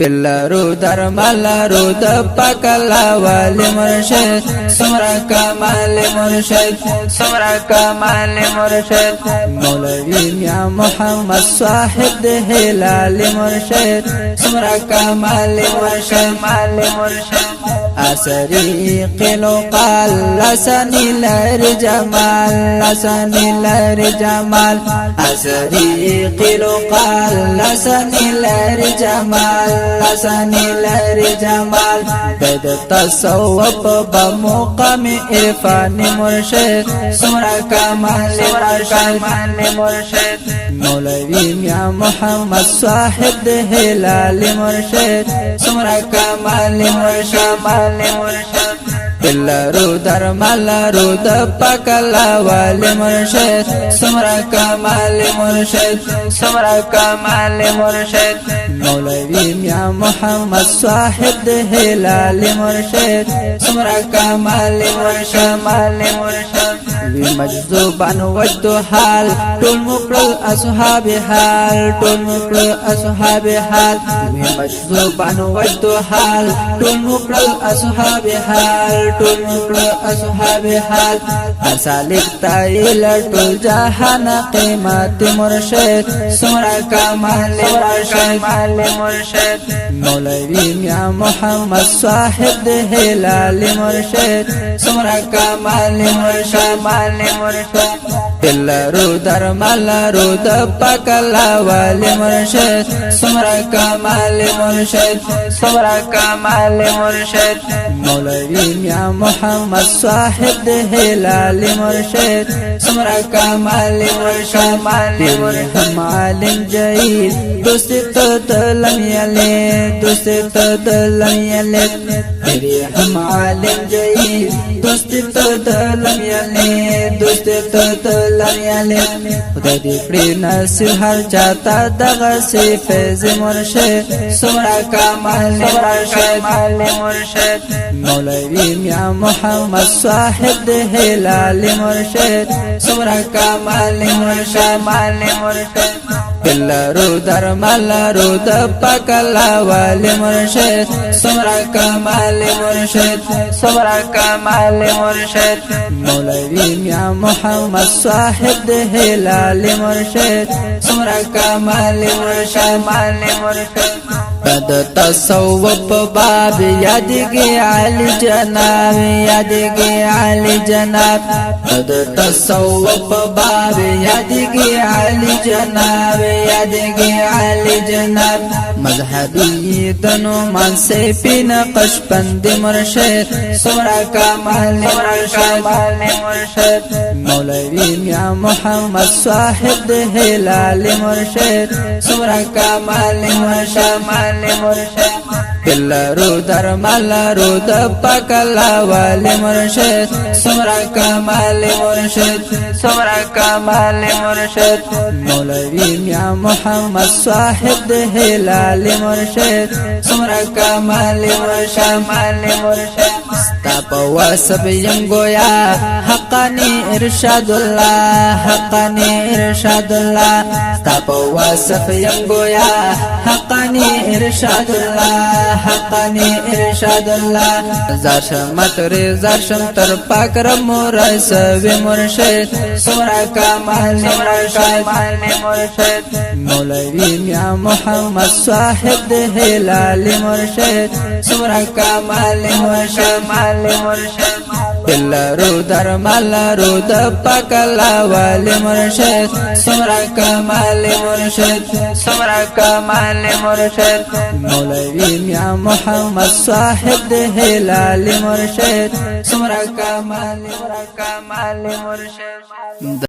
پلارو در ملارو د پکلا والی مرشد سمرا کمال مرشد سمرا کمال مرشد مولوی میاں محمد صاحب د هلال مرشد سمرا کمال مرشد مال مرشد اسری قلو قال لسنی لر جمال لسنی لر جمال اسری قلو قال لسنی لر جمال لسنی لر جمال بد تصوف بمقام عرفان مرشد سمرا کمال مرشد مولوی میاں محمد صاحب د هلال مرشد سمرا کمال مرشد پلارو در ملارو د پکلا والی مرشد سمرا کمال مرشد سمرا کمال مرشد مولوی میاں محمد صاحب د هلال مرشد سمرا کمال مرشد وی مجذوبان وجد حال طول مقرل اصحاب حال طول مقرل اصحاب حال وی مجذوبان وجد حال طول مقرل اصحاب حال طول مقرل اصحاب حال هر سالک تایل طول جہان قیمت مرشد سمرا کمال مرشد مولوی میاں محمد صاحب د هلال مرشد سمرا کمال مرشد پلارو در ملارو د پکلا والی مرشد سمرا کمال مرشد سمرا کمال مرشد مولوی میاں محمد صاحب د هلال مرشد سمرا کمال مرشد ہم عالم جہید دوست تو لم یلد دوست تو لم یلد تیری ہم عالم جہید دوست تو لم یلد دوست تو لم یلد خدای دی پری نصیب ہر چاہتا دغه سی فیض مرشد سمرا کمال مرشد مولوی میاں محمد صاحب د هلال مرشد سمرا کمال مرشد پلارو در ملارو د پکلا والی مرشد سمرا کمال مرشد سمرا کمال مرشد مولوی میاں محمد صاحب د هلال مرشد سمرا کمال مرشد بد تصوف باب یادگی علی جناب یادگی علی جناب بد تصوف باب یادگی علی جناب یادگی علی جناب مذہبی دنو من سے پی نقش بند مرشد سمرا کمال مرشد مولوی میاں محمد صاحب د هلال مرشد سمرا کمال مرشد پلارو در ملارو د پکلا والی مرشد سمرا کمال مرشد سمرا کمال مرشد مولوی میاں محمد صاحب د هلال مرشد سمرا کمال مرشد ستاپ واسب ینگویا حقانی ارشاد اللہ حقانی ارشاد اللہ ستاپ واسب ینگویا حقانی ارشاد اللہ حقانی ارشاد اللہ زارشمت ریزارشم تر پاک رب مرسوی مرشد سمرا کمال مرشد مولوی میاں محمد صاحب د هلال مرشد سمرا کمال مرشد پلارو در ملارو د پکلا والی مرشد سمرا کمال مرشد سمرا کمال مرشد مولوی میاں محمد صاحب د هلال مرشد سمرا کمال مرشد